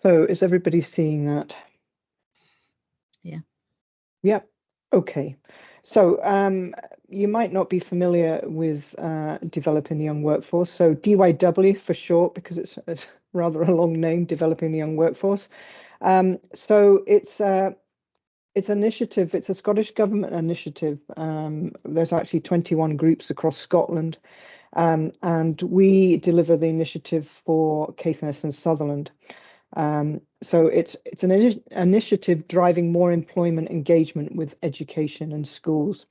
So is everybody seeing that? Yeah. Yep. Okay. So you might not be familiar with developing the young workforce. So DYW for short, because it's rather a long name, developing the young workforce. So it's an initiative. It's a Scottish government initiative. There's actually 21 groups across Scotland, and we deliver the initiative for Caithness and Sutherland. So it's an initiative driving more employment engagement with education and schools.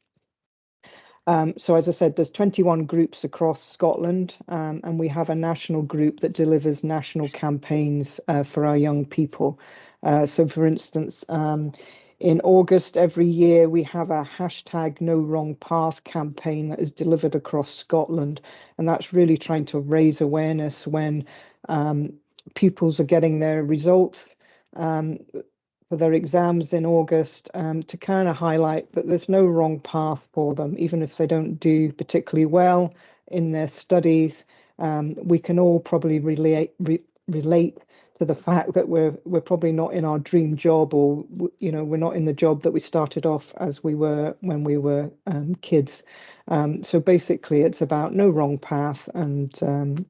So as I said, there's 21 groups across Scotland, and we have a national group that delivers national campaigns for our young people. So for instance, in August every year, we have a hashtag No Wrong Path campaign that is delivered across Scotland. And that's really trying to raise awareness when pupils are getting their results for their exams in August, to kind of highlight that there's no wrong path for them, even if they don't do particularly well in their studies. We can all probably relate to the fact that we're probably not in our dream job, or we're not in the job that we started off as we were when we were kids. So basically, it's about no wrong path, and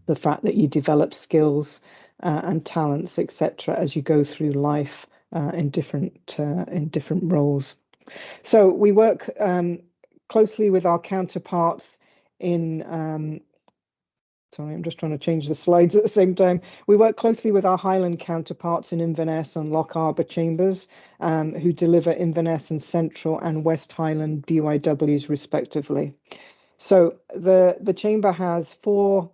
the fact that you develop skills and talents, etc., as you go through life in different roles. So we work closely with our counterparts in. Sorry, I'm just trying to change the slides at the same time. We work closely with our Highland counterparts in Inverness and Loch Arbor chambers, who deliver Inverness and Central and West Highland DYWs respectively. So the chamber has 4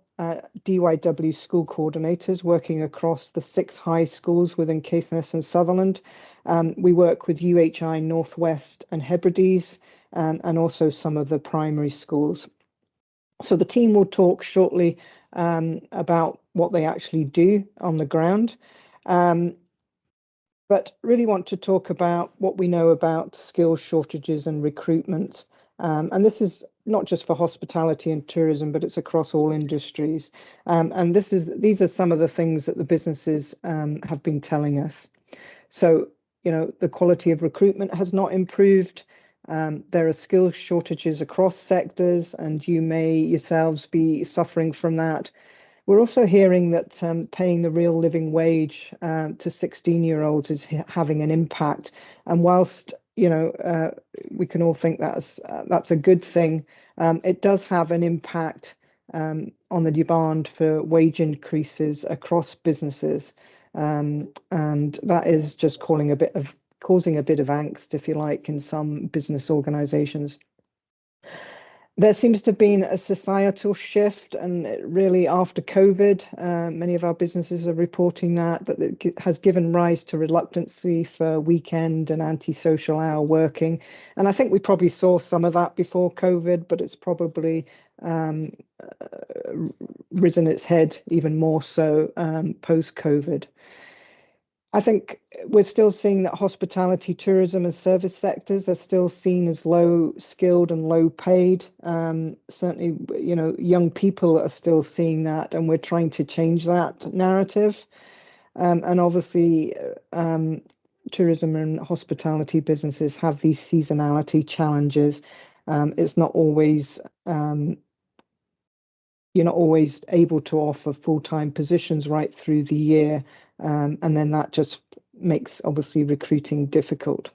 DYW school coordinators working across the 6 high schools within Caithness and Sutherland. We work with UHI Northwest and Hebrides, and also some of the primary schools. So the team will talk shortly about what they actually do on the ground. But really want to talk about what we know about skills shortages and recruitment. And this is not just for hospitality and tourism, but it's across all industries. And these are some of the things that the businesses have been telling us. So, the quality of recruitment has not improved. There are skill shortages across sectors, and you may yourselves be suffering from that. We're also hearing that paying the real living wage to 16-year-olds is having an impact. And whilst we can all think that's a good thing, it does have an impact on the demand for wage increases across businesses, and that is just causing a bit of angst, if you like, in some business organisations. There seems to have been a societal shift, and really after COVID, many of our businesses are reporting that it has given rise to reluctancy for weekend and anti-social hour working. And I think we probably saw some of that before COVID, but it's probably risen its head even more so post-COVID. I think we're still seeing that hospitality, tourism, and service sectors are still seen as low skilled and low paid. Certainly, young people are still seeing that, and we're trying to change that narrative. And obviously, tourism and hospitality businesses have these seasonality challenges. It's not always you're not always able to offer full-time positions right through the year. And then that just makes, obviously, recruiting difficult.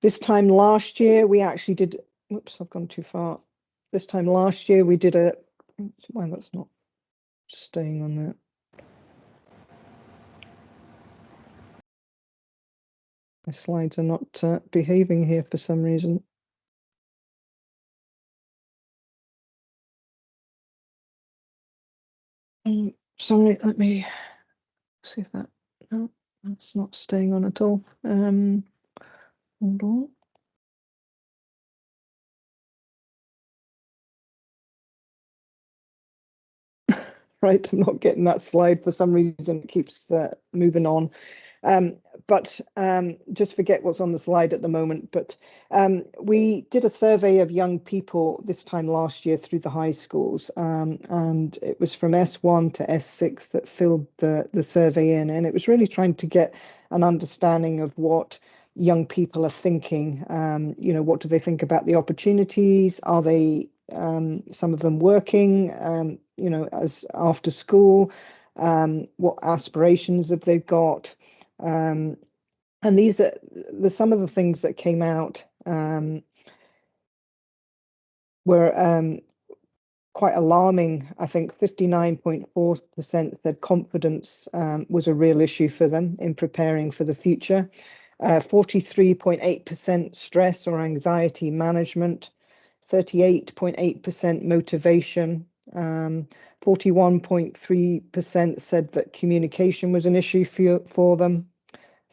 This time last year, we actually did, whoops, I've gone too far. This time last year, we did why that's not staying on there. My slides are not behaving here for some reason. Sorry, let me see if that, no, that's not staying on at all. Hold on. Right, I'm not getting that slide for some reason. It keeps moving on. But just forget what's on the slide at the moment. But we did a survey of young people this time last year through the high schools, and it was from S1 to S6 that filled the survey in, and it was really trying to get an understanding of what young people are thinking. What do they think about the opportunities? Are they some of them working? As after school? What aspirations have they got? And these are some of the things that came out were quite alarming. I think 59.4% said confidence was a real issue for them in preparing for the future. 43.8% stress or anxiety management, 38.8% motivation, 41.3% said that communication was an issue for them,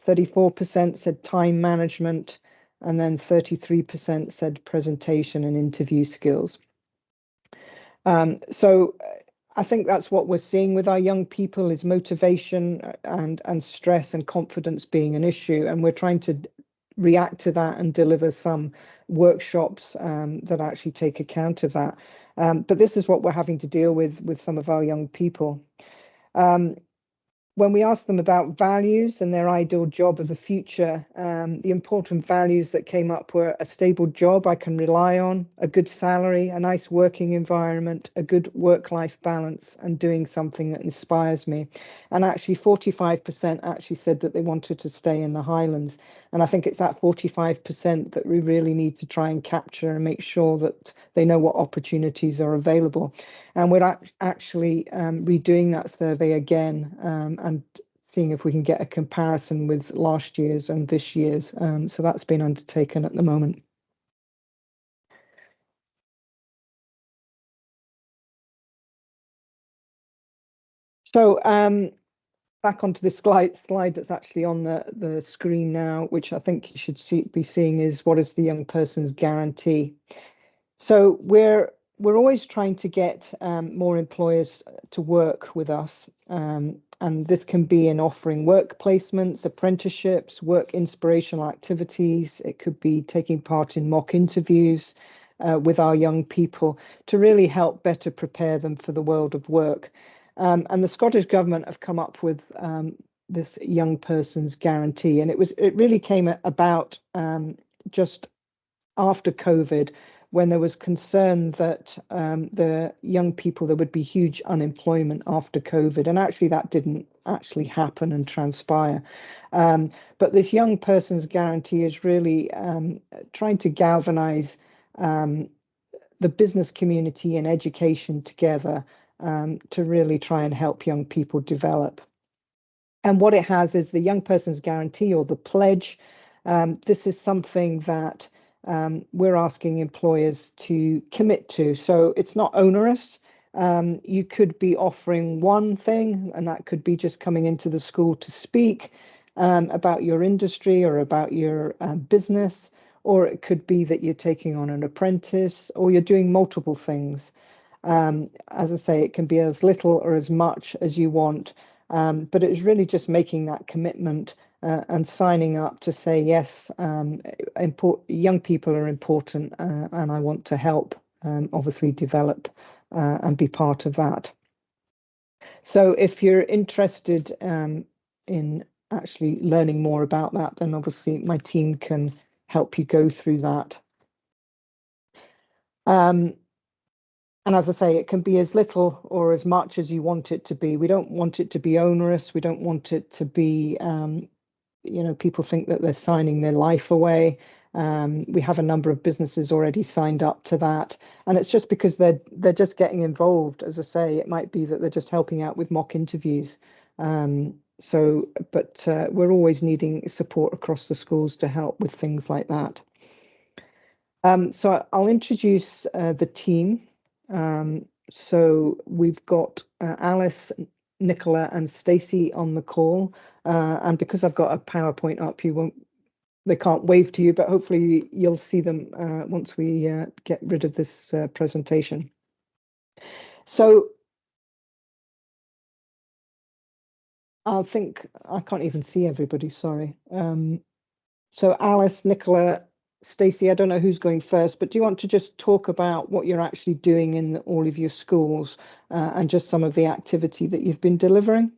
34% said time management, and then 33% said presentation and interview skills. So I think that's what we're seeing with our young people is motivation and stress and confidence being an issue. And we're trying to react to that and deliver some workshops that actually take account of that. But this is what we're having to deal with some of our young people. When we asked them about values and their ideal job of the future, the important values that came up were a stable job I can rely on, a good salary, a nice working environment, a good work-life balance, and doing something that inspires me. And actually 45% actually said that they wanted to stay in the Highlands. And I think it's that 45% that we really need to try and capture and make sure that they know what opportunities are available. And we're actually redoing that survey again and seeing if we can get a comparison with last year's and this year's. So that's been undertaken at the moment. So back onto this slide that's actually on the screen now, which I think you should be seeing is what is the young person's guarantee. So we're always trying to get more employers to work with us. And this can be in offering work placements, apprenticeships, work inspirational activities. It could be taking part in mock interviews with our young people to really help better prepare them for the world of work. And the Scottish Government have come up with this young person's guarantee. And it really came about just after COVID, when there was concern that the young people, there would be huge unemployment after COVID. And actually that didn't actually happen and transpire. But this young person's guarantee is really trying to galvanize the business community and education together to really try and help young people develop. And what it has is the young person's guarantee or the pledge. This is something that we're asking employers to commit to. So it's not onerous. You could be offering one thing, and that could be just coming into the school to speak about your industry or about your business, or it could be that you're taking on an apprentice or you're doing multiple things. As I say, it can be as little or as much as you want, but it's really just making that commitment and signing up to say, yes, young people are important and I want to help, obviously develop and be part of that. So if you're interested in actually learning more about that, then obviously my team can help you go through that. And as I say, it can be as little or as much as you want it to be. We don't want it to be onerous. We don't want it to be, people think that they're signing their life away. We have a number of businesses already signed up to that. And it's just because they're just getting involved. As I say, it might be that they're just helping out with mock interviews. But we're always needing support across the schools to help with things like that. So I'll introduce the team. So we've got Alice, Nicola, and Stacey on the call. And because I've got a PowerPoint up, they can't wave to you, but hopefully you'll see them once we get rid of this presentation. So I think I can't even see everybody, sorry. So Alice, Nicola, Stacey, I don't know who's going first, but do you want to just talk about what you're actually doing in all of your schools and just some of the activity that you've been delivering?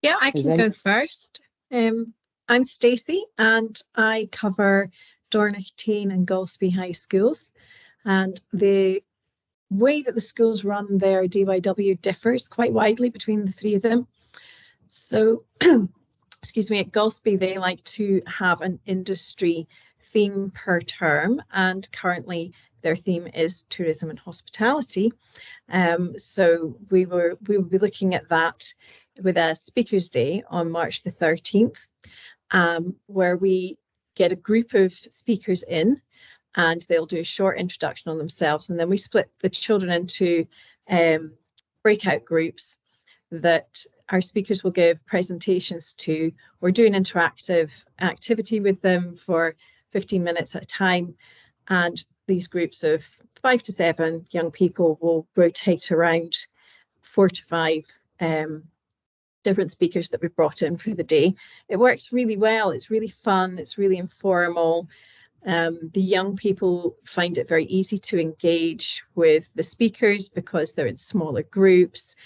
Yeah, I can go first. I'm Stacey and I cover Dornochteen and Golspie High Schools, and the way that the schools run their DYW differs quite widely between the three of them. So, excuse me, at Golspie, they like to have an industry theme per term, and currently their theme is tourism and hospitality. So we will be looking at that with a speakers day on March the 13th, where we get a group of speakers in and they'll do a short introduction on themselves, and then we split the children into breakout groups that our speakers will give presentations to. We're doing interactive activity with them for 15 minutes at a time, and these groups of 5 to 7 young people will rotate around 4 to 5 different speakers that we've brought in for the day. It works really well. It's really fun. It's really informal. The young people find it very easy to engage with the speakers because they're in smaller groups.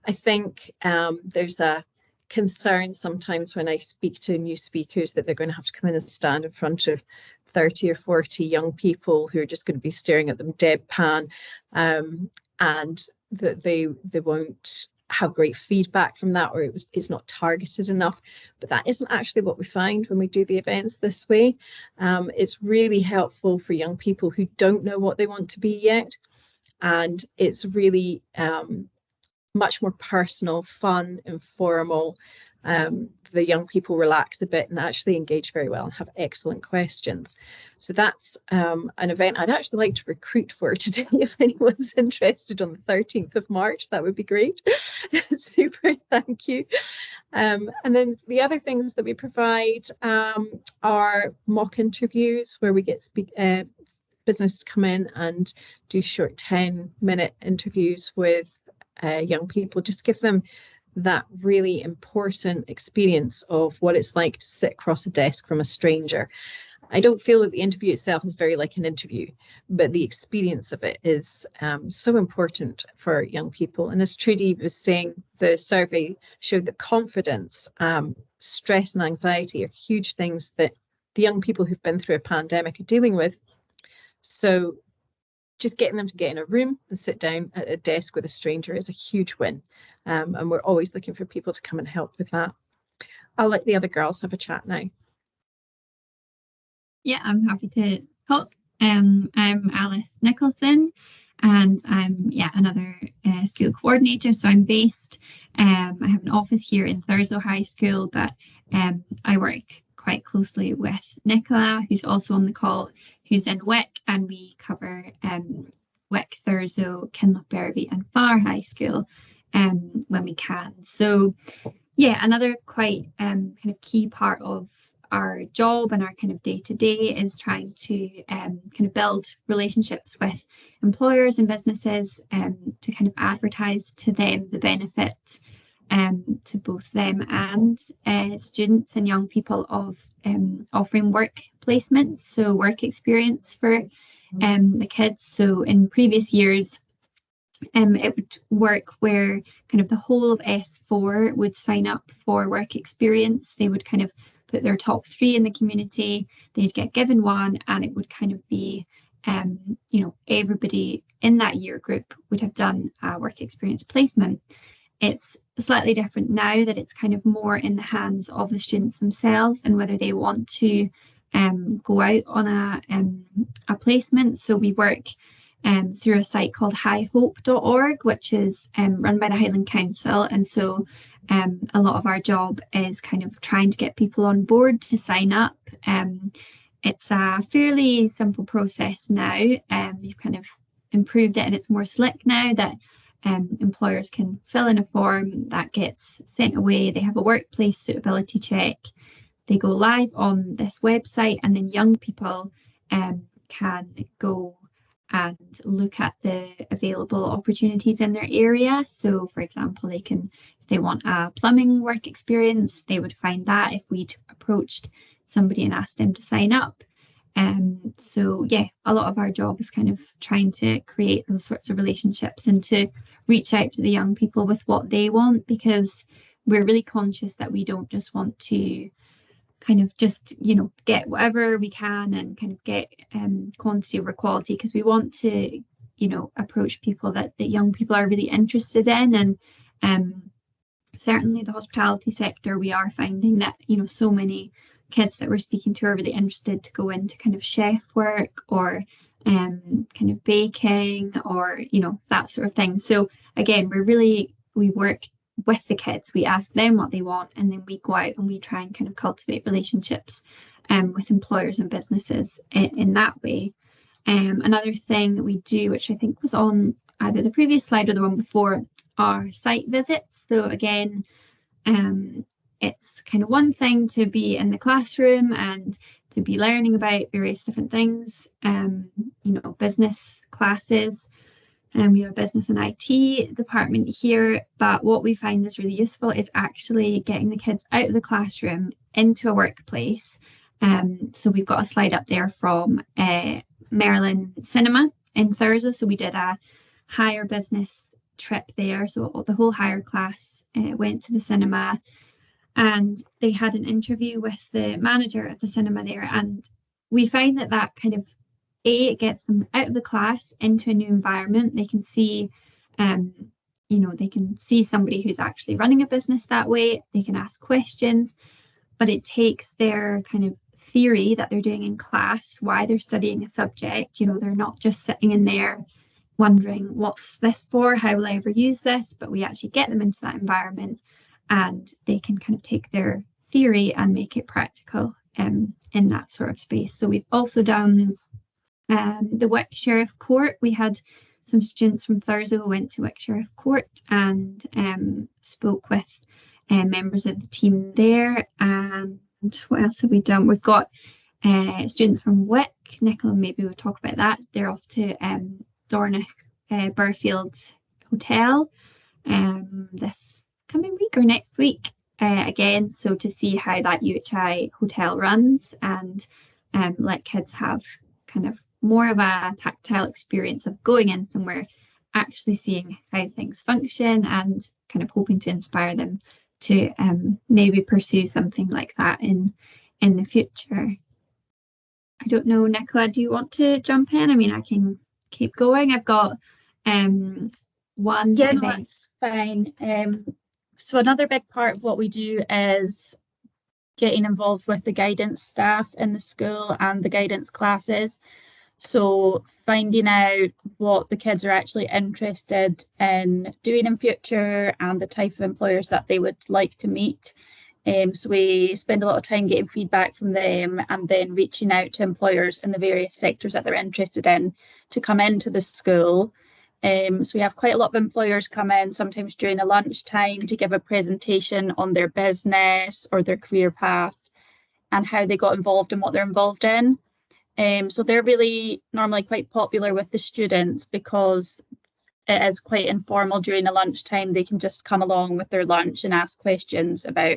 I think there's a concern sometimes when I speak to new speakers that they're going to have to come in and stand in front of 30 or 40 young people who are just going to be staring at them deadpan, and that they won't have great feedback from that, or it's not targeted enough. But that isn't actually what we find when we do the events this way. It's really helpful for young people who don't know what they want to be yet, and it's really much more personal, fun, informal. The young people relax a bit and actually engage very well and have excellent questions. So that's an event I'd actually like to recruit for today. If anyone's interested on the 13th of March, that would be great. Super, thank you. And then the other things that we provide are mock interviews where we get business to come in and do short 10-minute interviews with young people, just give them that really important experience of what it's like to sit across a desk from a stranger. I don't feel that the interview itself is very like an interview, but the experience of it is so important for young people. And as Trudy was saying, the survey showed that confidence, stress and anxiety are huge things that the young people who've been through a pandemic are dealing with. So just getting them to get in a room and sit down at a desk with a stranger is a huge win. And we're always looking for people to come and help with that. I'll let the other girls have a chat now. Yeah, I'm happy to talk. I'm Alice Nicholson, and I'm another school coordinator. So I'm based, I have an office here in Thurso High School, but I work quite closely with Nicola, who's also on the call, who's in Wick, and we cover Wick, Thurso, Kinlochbervie and Farr High School when we can. So yeah, another quite kind of key part of our job and our kind of day-to-day is trying to kind of build relationships with employers and businesses to kind of advertise to them the benefit to both them and students and young people of offering work placements, so work experience for the kids. So in previous years, it would work where kind of the whole of S4 would sign up for work experience. They would kind of put their top 3 in the community, they'd get given one, and it would kind of be everybody in that year group would have done a work experience placement. It's slightly different now that it's kind of more in the hands of the students themselves and whether they want to go out on a placement. So we work through a site called highhope.org, which is run by the Highland Council. And so a lot of our job is kind of trying to get people on board to sign up. It's a fairly simple process now. We've kind of improved it and it's more slick now that employers can fill in a form that gets sent away. They have a workplace suitability check. They go live on this website, and then young people can go and look at the available opportunities in their area. So for example, they can, if they want a plumbing work experience, they would find that if we'd approached somebody and asked them to sign up. So yeah, a lot of our job is kind of trying to create those sorts of relationships and to reach out to the young people with what they want, because we're really conscious that we don't just want to kind of just, you know, get whatever we can and kind of get quantity over quality, because we want to, you know, approach people that the young people are really interested in. And certainly the hospitality sector, we are finding that, you know, so many kids that we're speaking to are really interested to go into kind of chef work or kind of baking or, you know, that sort of thing. So again, we work with the kids, we ask them what they want, and then we go out and we try and kind of cultivate relationships with employers and businesses in that way. Another thing that we do, which I think was on either the previous slide or the one before, are site visits. So again, it's kind of one thing to be in the classroom and to be learning about various different things, you know, business classes. And we have a business and IT department here, but what we find is really useful is actually getting the kids out of the classroom into a workplace. So we've got a slide up there from Merlin Cinema in Thurso. So we did a higher business trip there. So the whole higher class went to the cinema, and they had an interview with the manager at the cinema there. And we find that that kind of, it gets them out of the class into a new environment. They can see, you know, they can see somebody who's actually running a business that way. They can ask questions, but it takes their kind of theory that they're doing in class, why they're studying a subject. You know, they're not just sitting in there wondering, what's this for? How will I ever use this? But we actually get them into that environment, and they can kind of take their theory and make it practical in that sort of space. So we've also done the Wick Sheriff Court. We had some students from Thurso who went to Wick Sheriff Court and spoke with members of the team there. And what else have we done? We've got students from Wick. Nicola maybe will talk about that. They're off to Dornoch Burfield Hotel this coming week or next week again, so to see how that UHI hotel runs and let kids have kind of more of a tactile experience of going in somewhere, actually seeing how things function, and kind of hoping to inspire them to maybe pursue something like that in the future. I don't know, Nicola, do you want to jump in? I mean, I can keep going. I've got one Yeah, event. no, that's fine. So another big part of what we do is getting involved with the guidance staff in the school and the guidance classes. So finding out what the kids are actually interested in doing in future and the type of employers that they would like to meet. So we spend a lot of time getting feedback from them and then reaching out to employers in the various sectors that they're interested in to come into the school. So we have quite a lot of employers come in sometimes during a lunchtime to give a presentation on their business or their career path and how they got involved in what they're involved in. So they're really normally quite popular with the students because it is quite informal during a lunchtime. They can just come along with their lunch and ask questions about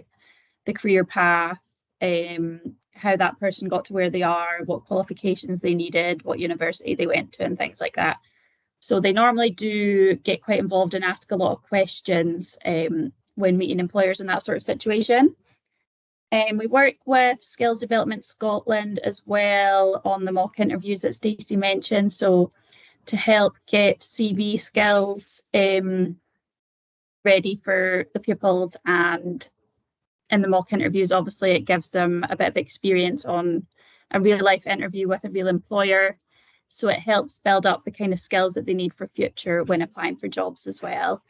the career path, how that person got to where they are, what qualifications they needed, what university they went to, and things like that. So they normally do get quite involved and ask a lot of questions when meeting employers in that sort of situation. We work with Skills Development Scotland as well on the mock interviews that Stacey mentioned. So to help get CV skills ready for the pupils, and in the mock interviews, obviously it gives them a bit of experience on a real life interview with a real employer. So it helps build up the kind of skills that they need for future when applying for jobs as well.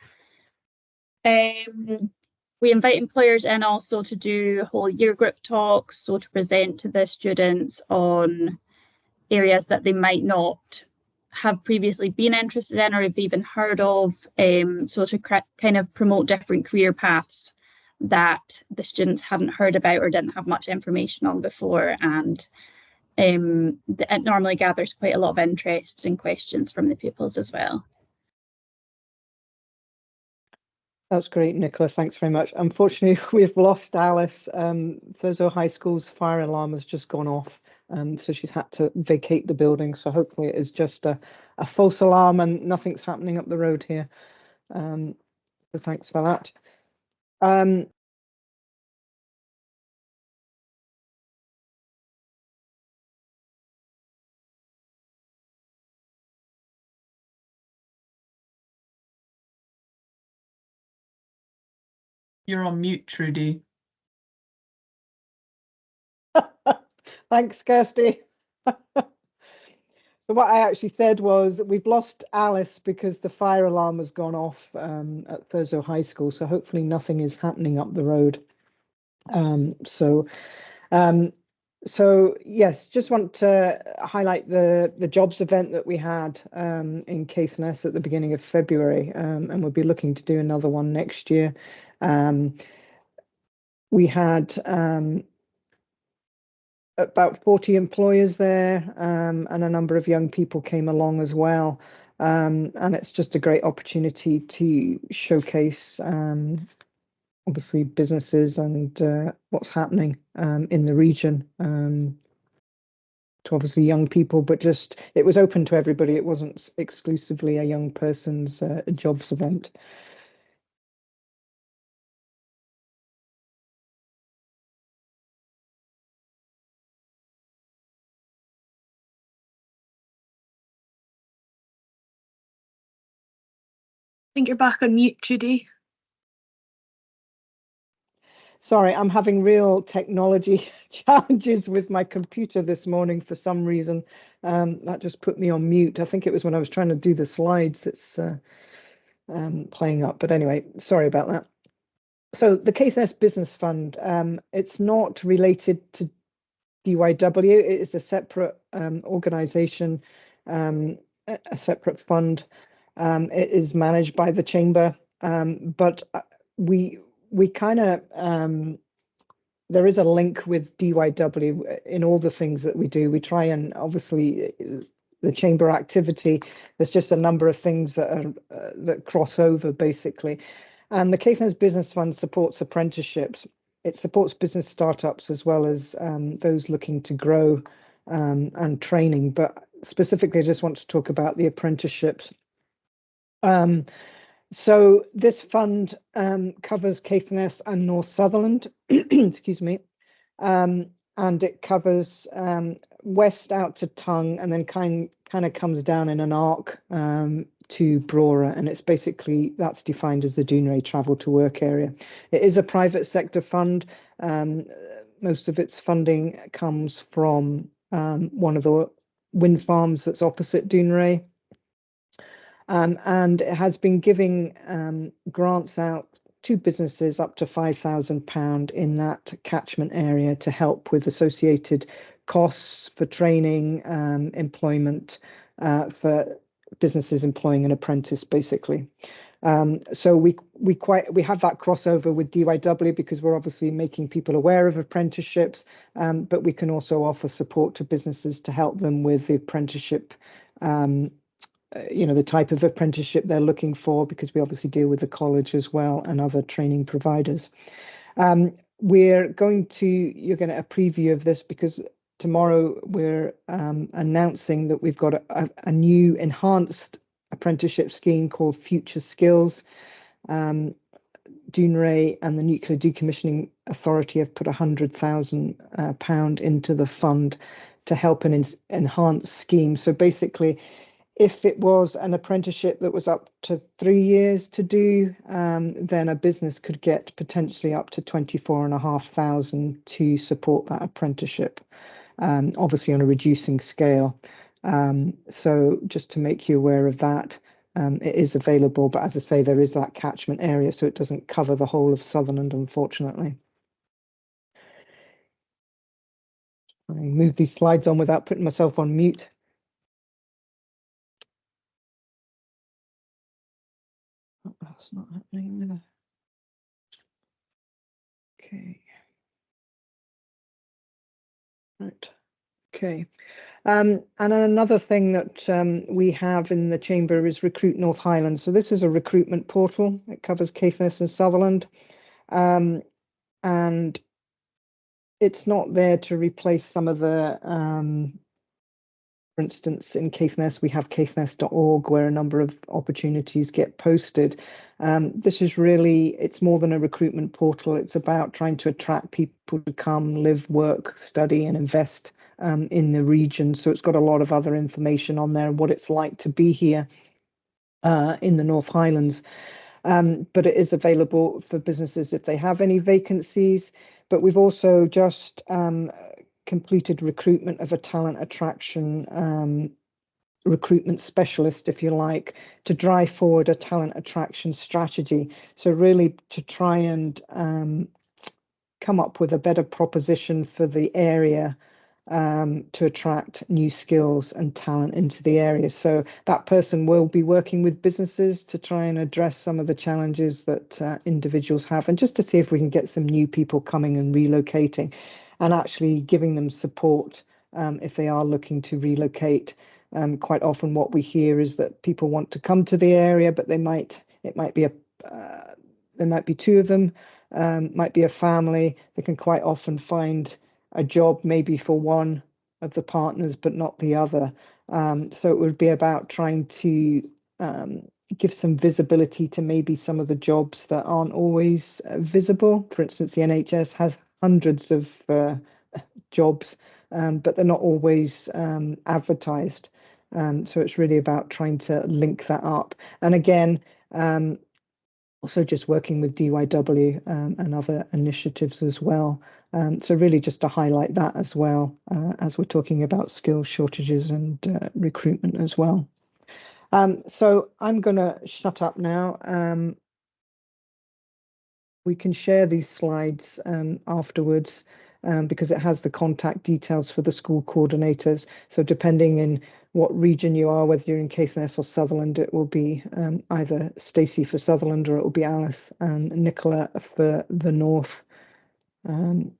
We invite employers in also to do whole year group talks, so to present to the students on areas that they might not have previously been interested in or have even heard of, so to kind of promote different career paths that the students hadn't heard about or didn't have much information on before, and it normally gathers quite a lot of interest and questions from the pupils as well. That's great, Nicola. Thanks very much. Unfortunately, we've lost Alice. Thurso High School's fire alarm has just gone off, so she's had to vacate the building. So hopefully it is just a false alarm and nothing's happening up the road here. So thanks for that. You're on mute, Trudy. Thanks, Kirsty. So what I actually said was we've lost Alice because the fire alarm has gone off at Thurso High School. So hopefully nothing is happening up the road. So yes, just want to highlight the jobs event that we had in Caithness at the beginning of February, and we'll be looking to do another one next year. We had about 40 employers there, and a number of young people came along as well. And it's just a great opportunity to showcase obviously businesses and what's happening in the region to obviously young people, but just it was open to everybody. It wasn't exclusively a young person's jobs event. I think you're back on mute, Trudy. Sorry, I'm having real technology challenges with my computer this morning for some reason. That just put me on mute. I think it was when I was trying to do the slides. It's playing up. But anyway, sorry about that. So the Caithness Business Fund, it's not related to DYW. It is a separate organisation, a separate fund. It is managed by the Chamber, but we kind of, there is a link with DYW in all the things that we do. We try and obviously the Chamber activity, there's just a number of things that are that cross over basically. And the Caithness Business Fund supports apprenticeships. It supports business startups as well as those looking to grow and training. But specifically, I just want to talk about the apprenticeships. So this fund covers Caithness and North Sutherland, excuse me, and it covers west out to Tongue and then kind of comes down in an arc to Brora, and it's basically that's defined as the Dounreay travel to work area. It is a private sector fund. Most of its funding comes from one of the wind farms that's opposite Dounreay. And it has been giving grants out to businesses up to £5,000 in that catchment area to help with associated costs for training, employment, for businesses employing an apprentice, basically. So we have that crossover with DYW because we're obviously making people aware of apprenticeships, but we can also offer support to businesses to help them with the apprenticeship. The type of apprenticeship they're looking for, because we obviously deal with the college as well and other training providers. You're going to a preview of this because tomorrow we're announcing that we've got a new enhanced apprenticeship scheme called Future Skills. Dounreay and the Nuclear Decommissioning Authority have put £100,000 into the fund to help an enhanced scheme. So basically, if it was an apprenticeship that was up to 3 years to do, then a business could get potentially up to 24,500 to support that apprenticeship, obviously on a reducing scale. So just to make you aware of that, it is available, but as I say, there is that catchment area, so it doesn't cover the whole of Sutherland, unfortunately. I move these slides on without putting myself on mute. Oh, that's not happening either. Okay. Right. Okay. And another thing that we have in the chamber is Recruit North Highland. So this is a recruitment portal. It covers Caithness and Sutherland. And it's not there to replace some of the, for instance, in Caithness, we have caithness.org where a number of opportunities get posted. This is really, it's more than a recruitment portal. It's about trying to attract people to come, live, work, study, and invest in the region. So it's got a lot of other information on there and what it's like to be here in the North Highlands. But it is available for businesses if they have any vacancies. But we've also just completed recruitment of a talent attraction recruitment specialist, if you like, to drive forward a talent attraction strategy. So really to try and come up with a better proposition for the area to attract new skills and talent into the area. So that person will be working with businesses to try and address some of the challenges that individuals have, and just to see if we can get some new people coming and relocating, and actually giving them support if they are looking to relocate. Quite often what we hear is that people want to come to the area, but it might be there might be two of them, might be a family. They can quite often find a job maybe for one of the partners, but not the other. So it would be about trying to give some visibility to maybe some of the jobs that aren't always visible. For instance, the NHS has hundreds of jobs, but they're not always advertised. So it's really about trying to link that up. And again, also just working with DYW and other initiatives as well. So really just to highlight that as well, as we're talking about skills shortages and recruitment as well. So I'm going to shut up now. We can share these slides afterwards because it has the contact details for the school coordinators. So depending in what region you are, whether you're in Caithness or Sutherland, it will be either Stacey for Sutherland or it will be Alice and Nicola for the North.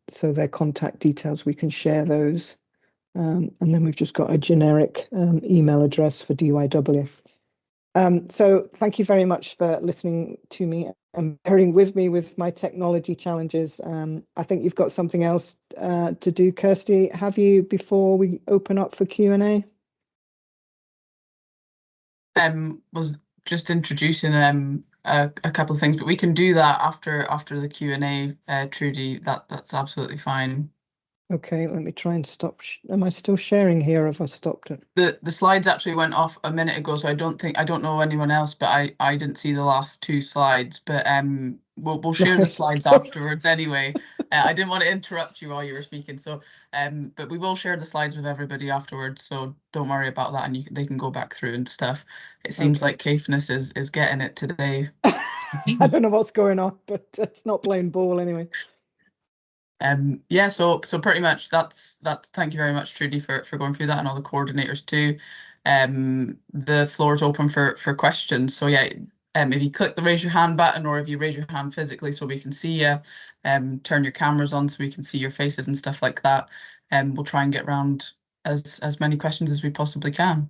So their contact details, we can share those. And then we've just got a generic email address for DYW. So thank you very much for listening to me and bearing with me with my technology challenges. I think you've got something else to do, Kirsty. Have you, before we open up for Q&A? Was just introducing a couple of things, but we can do that after the Q&A, Trudy. That's absolutely fine. Okay, let me try and stop. Am I still sharing here, or have I stopped it? The slides actually went off a minute ago, so I don't know anyone else, but I didn't see the last two slides. But we'll share the slides afterwards anyway. I didn't want to interrupt you while you were speaking, so but we will share the slides with everybody afterwards, so don't worry about that, and they can go back through and stuff. It seems like Caithness is getting it today. I don't know what's going on, but it's not playing ball anyway. Yeah, so pretty much that's thank you very much, Trudy, for going through that, and all the coordinators too. The floor is open for questions. So yeah, if you click the raise your hand button, or if you raise your hand physically so we can see you, turn your cameras on so we can see your faces and stuff like that. We'll try and get around as many questions as we possibly can.